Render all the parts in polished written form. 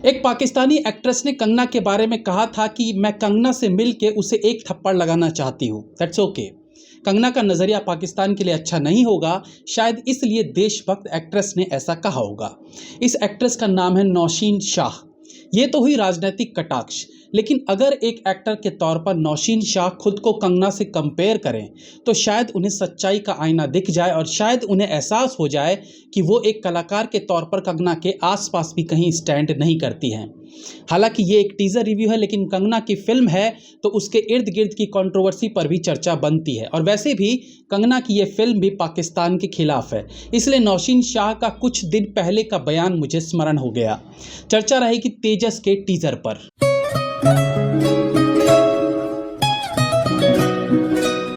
एक पाकिस्तानी एक्ट्रेस ने कंगना के बारे में कहा था कि मैं कंगना से मिलके उसे एक थप्पड़ लगाना चाहती हूँ। That's okay. कंगना का नज़रिया पाकिस्तान के लिए अच्छा नहीं होगा, शायद इसलिए देशभक्त एक्ट्रेस ने ऐसा कहा होगा। इस एक्ट्रेस का नाम है नौशीन शाह। ये तो हुई राजनीतिक कटाक्ष, लेकिन अगर एक एक्टर के तौर पर नौशीन शाह खुद को कंगना से कंपेयर करें तो शायद उन्हें सच्चाई का आईना दिख जाए और शायद उन्हें एहसास हो जाए कि वो एक कलाकार के तौर पर कंगना के आसपास भी कहीं स्टैंड नहीं करती हैं। हालांकि ये एक टीज़र रिव्यू है, लेकिन कंगना की फिल्म है तो उसके इर्द गिर्द की कंट्रोवर्सी पर भी चर्चा बनती है। और वैसे भी कंगना की ये फिल्म भी पाकिस्तान के खिलाफ है, इसलिए नौशीन शाह का कुछ दिन पहले का बयान मुझे स्मरण हो गया। चर्चा रहेगी तेजस के टीज़र पर।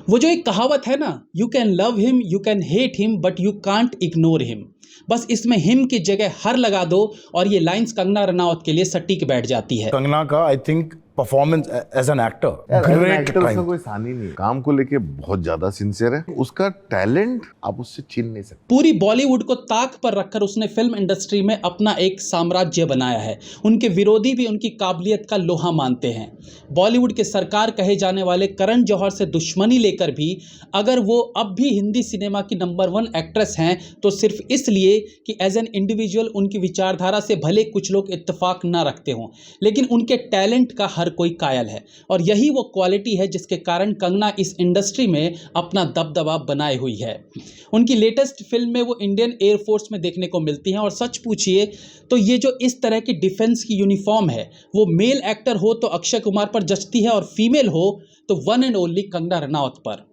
वो जो एक कहावत है ना, you can love him, you can hate him, but you can't ignore him. बस इसमें हिम की जगह हर लगा दो और ये लाइंस कंगना रनावत के लिए सटीक बैठ जाती है। कंगना का I think performance as an actor, great उसका कोई सानी नहीं है, काम को लेके बहुत ज्यादा सिंसियर है, उसका टैलेंट आप उससे छीन नहीं सकते। पूरी बॉलीवुड को ताक पर रखकर उसने फिल्म इंडस्ट्री में अपना एक साम्राज्य बनाया है। उनके विरोधी भी उनकी काबिलियत का लोहा मानते हैं। बॉलीवुड के सरकार कहे जाने वाले करण जौहर से दुश्मनी लेकर भी अगर वो अब भी हिंदी सिनेमा की नंबर 1 एक्ट्रेस हैं तो सिर्फ इसलिए कि एज एन इंडिविजुअल उनकी विचारधारा से भले कुछ लोग इत्तेफाक ना रखते हों, लेकिन उनके टैलेंट का हर कोई कायल है। और यही वो क्वालिटी है जिसके कारण कंगना इस इंडस्ट्री में अपना दबदबा बनाए हुई है। उनकी लेटेस्ट फिल्म में वो इंडियन एयरफोर्स में देखने को मिलती हैं और सच पूछिए तो ये जो इस तरह की डिफेंस की यूनिफॉर्म है वो मेल एक्टर हो तो अक्षय कुमार पर जचती है और फीमेल हो तो one and only Kangana Ranaut पर।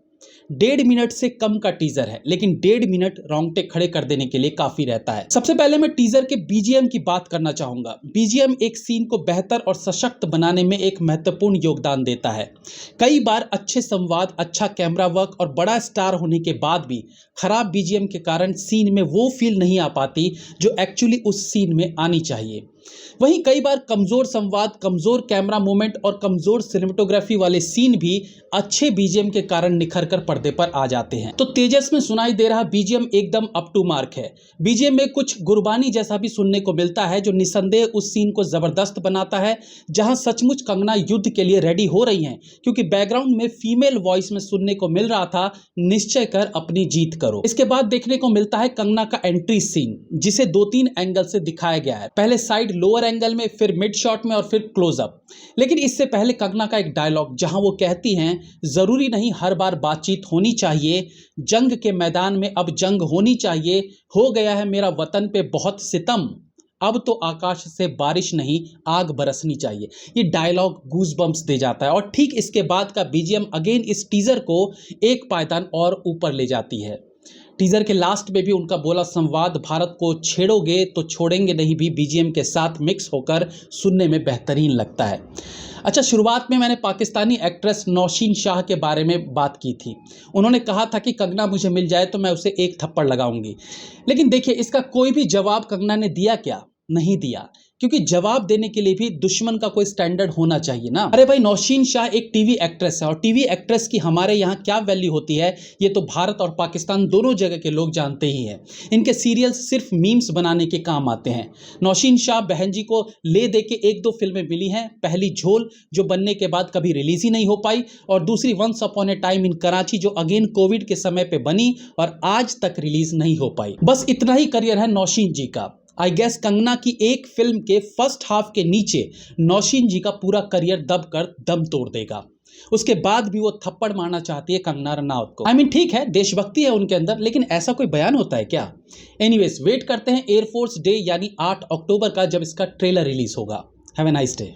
1.5 मिनट से कम का टीजर है, लेकिन 1.5 मिनट रोंगटे खड़े कर देने के लिए काफी रहता है। सबसे पहले मैं टीजर के बीजीएम की बात करना चाहूंगा। बीजीएम एक सीन को बेहतर और सशक्त बनाने में एक महत्वपूर्ण योगदान देता है। कई बार अच्छे संवाद, अच्छा कैमरा वर्क और बड़ा स्टार होने के बाद भी खराब बीजीएम के कारण सीन में वो फील नहीं आ पाती जो एक्चुअली उस सीन में आनी चाहिए। वहीं कई बार कमजोर संवाद, कमजोर कैमरा मूवमेंट और कमजोर सिनेमेटोग्राफी वाले सीन भी अच्छे बीजीएम के कारण निखर कर पर्दे पर आ जाते हैं। तो तेजस में सुनाई दे रहा बीजीएम एकदम अप टू मार्क है। बीजीएम में कुछ गुरबानी जैसा भी सुनने को मिलता है जो निसंदेह उस सीन को जबरदस्त बनाता है जहां सचमुच कंगना युद्ध के लिए रेडी हो रही हैं, क्योंकि बैकग्राउंड में फीमेल वॉइस में सुनने को मिल रहा था, निश्चय कर अपनी जीत करो। इसके बाद देखने को मिलता है कंगना का एंट्री सीन, जिसे 2-3 एंगल से दिखाया गया है। पहले साइड लोअर एंगल में, फिर मिड शॉट में और फिर क्लोजअप। लेकिन इससे पहले कंगना का एक डायलॉग जहां वो कहती हैं, जरूरी नहीं हर बार बातचीत होनी चाहिए, जंग के मैदान में अब जंग होनी चाहिए, हो गया है मेरा वतन पे बहुत सितम, अब तो आकाश से बारिश नहीं आग बरसनी चाहिए। ये डायलॉग गूज़बम्प्स दे जाता है और ठीक इसके बाद का बीजीएम अगेन इस टीजर को एक पायदान और ऊपर ले जाती है। टीजर के लास्ट में भी उनका बोला संवाद, भारत को छेड़ोगे तो छोड़ेंगे नहीं, भी बीजीएम के साथ मिक्स होकर सुनने में बेहतरीन लगता है। अच्छा, शुरुआत में मैंने पाकिस्तानी एक्ट्रेस नौशीन शाह के बारे में बात की थी। उन्होंने कहा था कि कंगना मुझे मिल जाए तो मैं उसे एक थप्पड़ लगाऊंगी। लेकिन देखिए, इसका कोई भी जवाब कंगना ने दिया क्या? नहीं दिया, क्योंकि जवाब देने के लिए भी दुश्मन का कोई स्टैंडर्ड होना चाहिए ना। अरे भाई, नौशीन शाह एक टीवी एक्ट्रेस है और टीवी एक्ट्रेस की हमारे यहाँ क्या वैल्यू होती है ये तो भारत और पाकिस्तान दोनों जगह के लोग जानते ही हैं। इनके सीरियल्स सिर्फ मीम्स बनाने के काम आते हैं। नौशीन शाह बहन जी को ले दे के 1-2 फिल्में मिली हैं। पहली झोल जो बनने के बाद कभी रिलीज ही नहीं हो पाई, और दूसरी once upon a time in Karachi जो अगेन कोविड के समय पे बनी और आज तक रिलीज नहीं हो पाई। बस इतना ही करियर है नौशीन जी का। आई गेस कंगना की एक फिल्म के फर्स्ट हाफ के नीचे नौशीन जी का पूरा करियर दब कर दम तोड़ देगा। उसके बाद भी वो थप्पड़ मारना चाहती है कंगना रनावत को। ठीक है, देशभक्ति है उनके अंदर, लेकिन ऐसा कोई बयान होता है क्या? एनीवेज, वेट करते हैं एयरफोर्स डे यानी 8 अक्टूबर का, जब इसका ट्रेलर रिलीज होगा। Have a nice day.